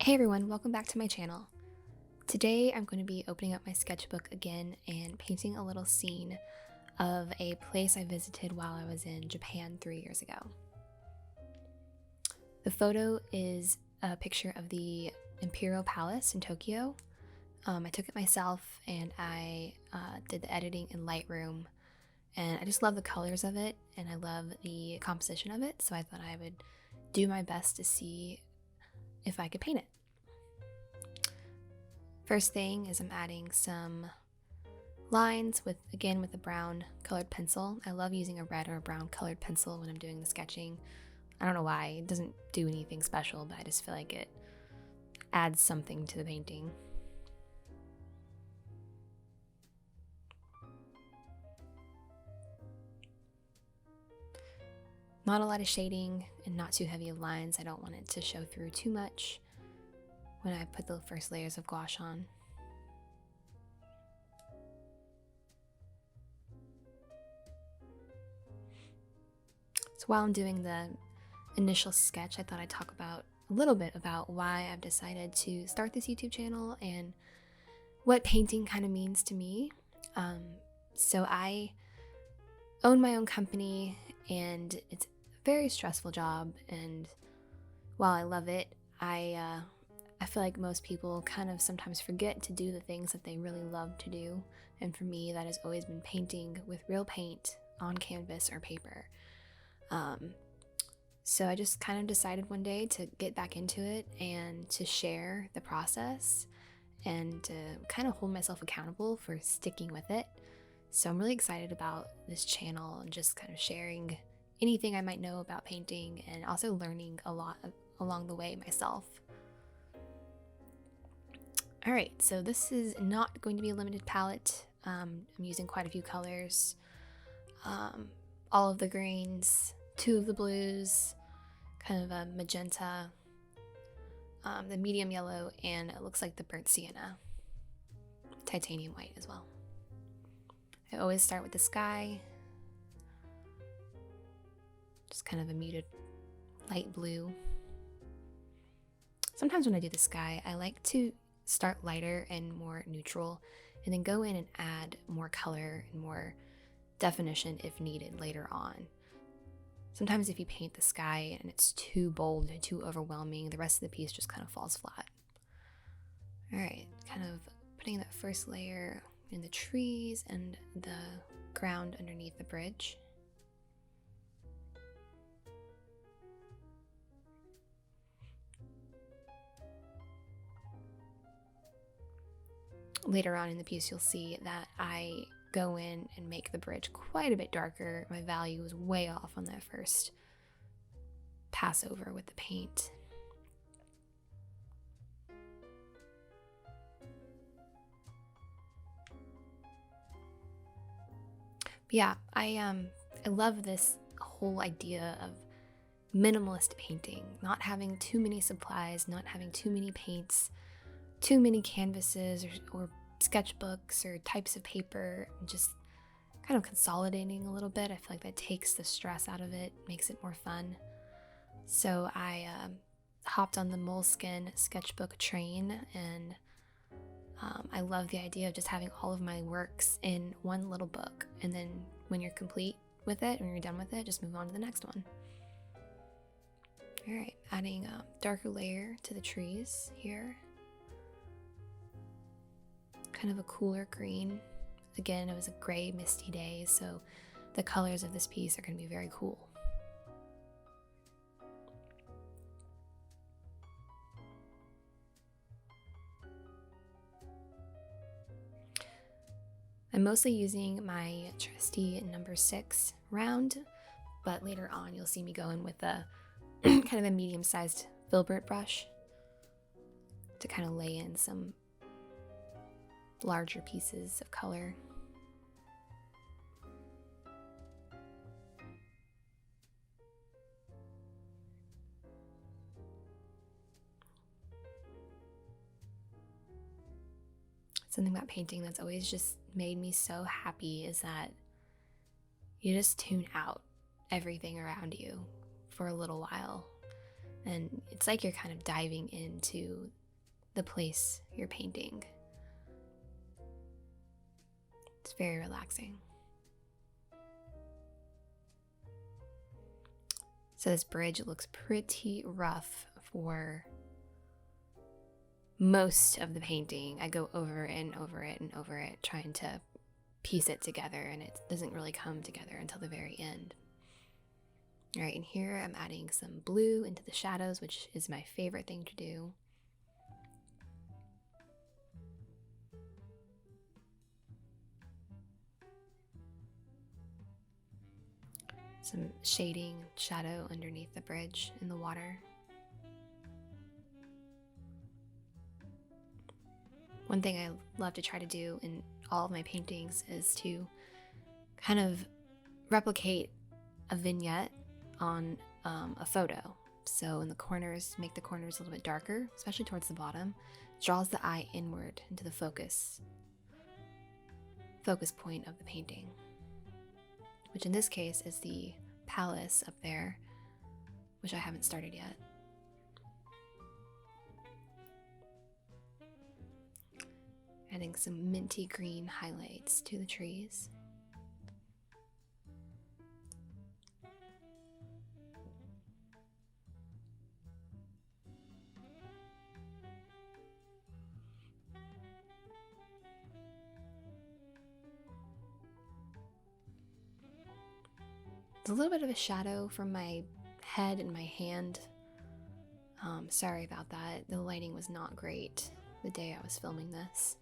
Hey everyone, welcome back to my channel. Today I'm going to be opening up my sketchbook again and painting a little scene of a place I visited while I was in Japan 3 years ago. The photo is a picture of the Imperial Palace in Tokyo. I took it myself and I did the editing in Lightroom, and I just love the colors of it and I love the composition of it, so I thought I would do my best to see if I could paint it. First thing is I'm adding some lines with a brown colored pencil. I love using a red or a brown colored pencil when I'm doing the sketching. I don't know why, it doesn't do anything special, but I just feel like it adds something to the painting. Not a lot of shading and not too heavy of lines. I don't want it to show through too much when I put the first layers of gouache on. So while I'm doing the initial sketch, I thought I'd talk about a little bit about why I've decided to start this YouTube channel and what painting kind of means to me. So I own my own company and it's a very stressful job, and while I love it, I feel like most people kind of sometimes forget to do the things that they really love to do, and for me that has always been painting with real paint on canvas or paper. So I just kind of decided one day to get back into it and to share the process and to kind of hold myself accountable for sticking with it. So I'm really excited about this channel and just kind of sharing anything I might know about painting and also learning a lot along the way myself. Alright, so this is not going to be a limited palette. I'm using quite a few colors. All of the greens, 2 of the blues, kind of a magenta, the medium yellow, and it looks like the burnt sienna. Titanium white as well. I always start with the sky. Just kind of a muted light blue. Sometimes when I do the sky, I like to start lighter and more neutral and then go in and add more color and more definition if needed later on. Sometimes if you paint the sky and it's too bold and too overwhelming, the rest of the piece just kind of falls flat. Alright, kind of putting that first layer in the trees and the ground underneath the bridge. Later on in the piece, you'll see that I go in and make the bridge quite a bit darker. My value was way off on that first pass over with the paint. But yeah, I love this whole idea of minimalist painting, not having too many supplies, not having too many paints, too many canvases or sketchbooks or types of paper, and just kind of consolidating a little bit. I feel like that takes the stress out of it, makes it more fun. So I hopped on the Moleskine Sketchbook train, and I love the idea of just having all of my works in one little book, and then when you're complete with it, when you're done with it, just move on to the next one. Alright, adding a darker layer to the trees here. Kind of a cooler green. Again, it was a gray, misty day, so the colors of this piece are going to be very cool. I'm mostly using my trusty number 6 round, but later on you'll see me go in with a kind of a medium-sized filbert brush to kind of lay in some larger pieces of color. Something about painting that's always just made me so happy is that you just tune out everything around you for a little while And it's like you're kind of diving into the place you're painting. It's very relaxing. So this bridge looks pretty rough for most of the painting. I go over it and over it and over it, trying to piece it together, and it doesn't really come together until the very end. All right, and here I'm adding some blue into the shadows, which is my favorite thing to do. Some shading shadow underneath the bridge in the water. One thing I love to try to do in all of my paintings is to kind of replicate a vignette on a photo. So in the corners, make the corners a little bit darker, especially towards the bottom. Draws the eye inward into the focus point of the painting, which in this case is the palace up there, which I haven't started yet. Adding some minty green highlights to the trees. There's a little bit of a shadow from my head and my hand. Sorry about that. The lighting was not great the day I was filming this.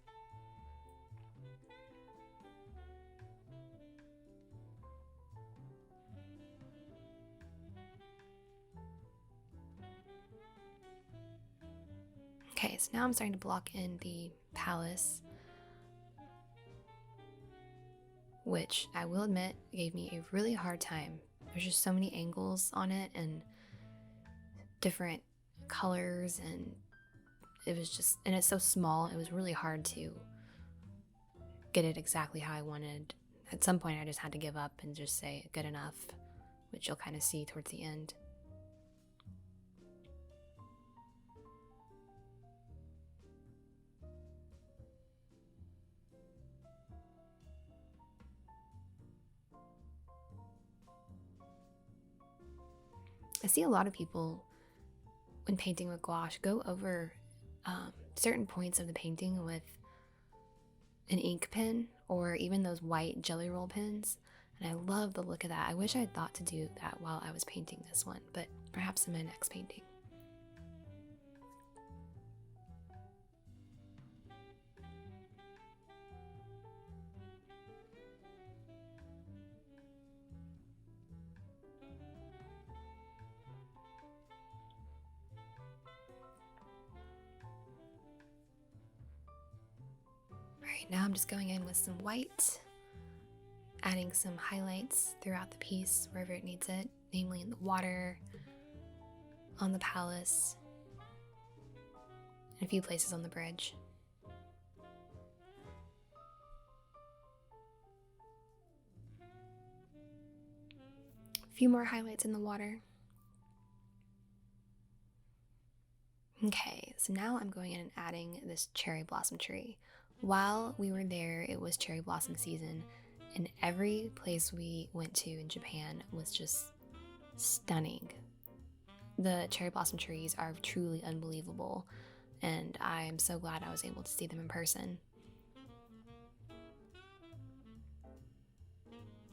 Okay, so now I'm starting to block in the palace, which I will admit gave me a really hard time. There's just so many angles on it and different colors, and it was just, and it's so small, it was really hard to get it exactly how I wanted. At some point I just had to give up and just say good enough, which you'll kind of see towards the end. I see a lot of people, when painting with gouache, go over certain points of the painting with an ink pen or even those white jelly roll pens, and I love the look of that. I wish I had thought to do that while I was painting this one, but perhaps in my next painting. Now I'm just going in with some white, adding some highlights throughout the piece wherever it needs it, namely in the water, on the palace, and a few places on the bridge. A few more highlights in the water. Okay, so now I'm going in and adding this cherry blossom tree. While we were there, it was cherry blossom season, and every place we went to in Japan was just stunning. The cherry blossom trees are truly unbelievable, and I am so glad I was able to see them in person.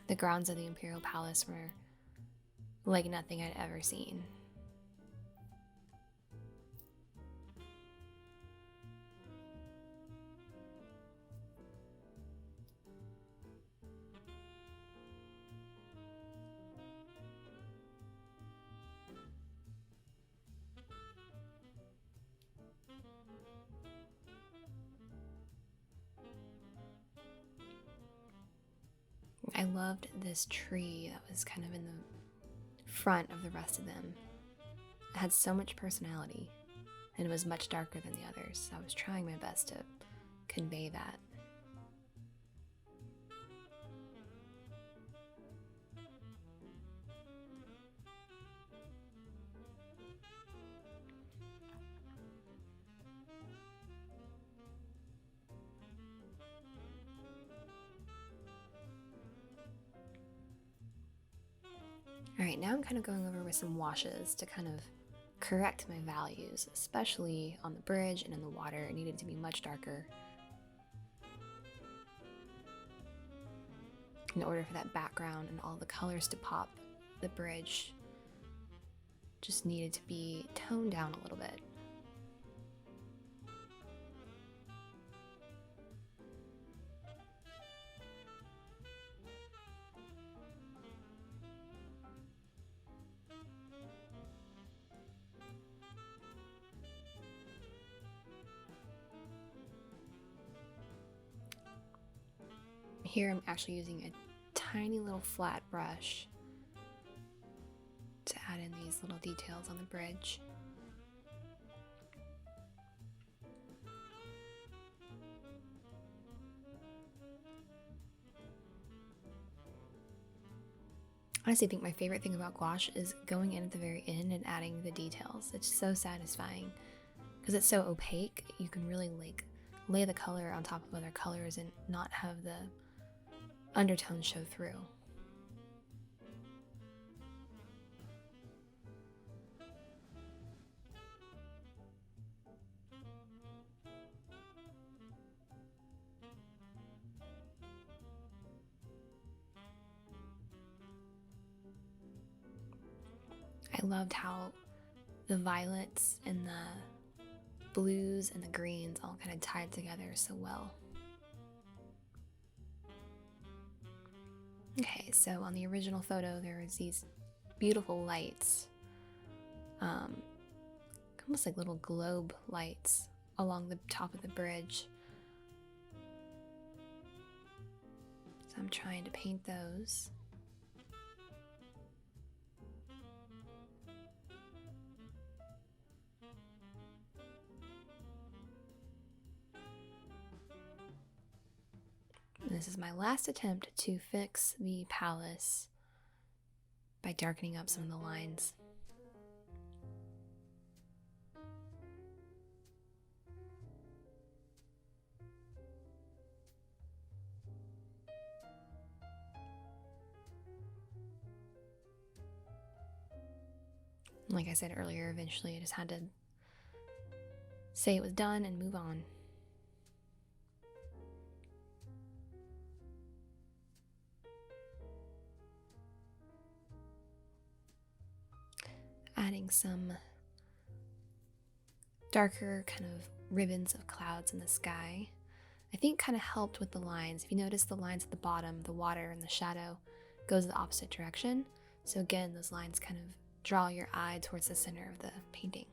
The grounds of the Imperial Palace were like nothing I'd ever seen. I loved this tree that was kind of in the front of the rest of them. It had so much personality, and it was much darker than the others, so I was trying my best to convey that. Alright, now I'm kind of going over with some washes to kind of correct my values, especially on the bridge and in the water. It needed to be much darker in order for that background and all the colors to pop. The bridge just needed to be toned down a little bit. Here I'm actually using a tiny little flat brush to add in these little details on the bridge. I honestly think my favorite thing about gouache is going in at the very end and adding the details. It's so satisfying because it's so opaque. You can really like lay the color on top of other colors and not have the undertones show through. I loved how the violets and the blues and the greens all kind of tied together so well. Okay, so on the original photo there was these beautiful lights, almost like little globe lights along the top of the bridge. So I'm trying to paint those. This is my last attempt to fix the palace by darkening up some of the lines. Like I said earlier, eventually I just had to say it was done and move on. Adding some darker kind of ribbons of clouds in the sky, I think kind of helped with the lines. If you notice the lines at the bottom, the water and the shadow goes the opposite direction. So again, those lines kind of draw your eye towards the center of the painting.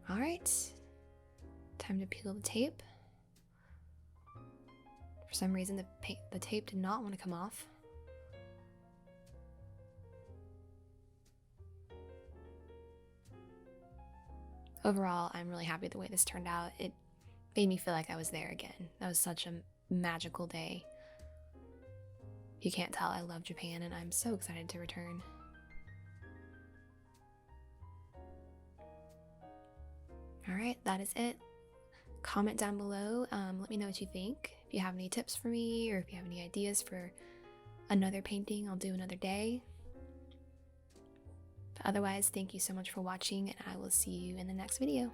All right, time to peel the tape. For some reason, the tape did not want to come off. Overall, I'm really happy the way this turned out. It made me feel like I was there again. That was such a magical day. If you can't tell, I love Japan and I'm so excited to return. Alright, that is it. Comment down below, let me know what you think. If you have any tips for me or if you have any ideas for another painting, I'll do another day. But otherwise, thank you so much for watching and I will see you in the next video.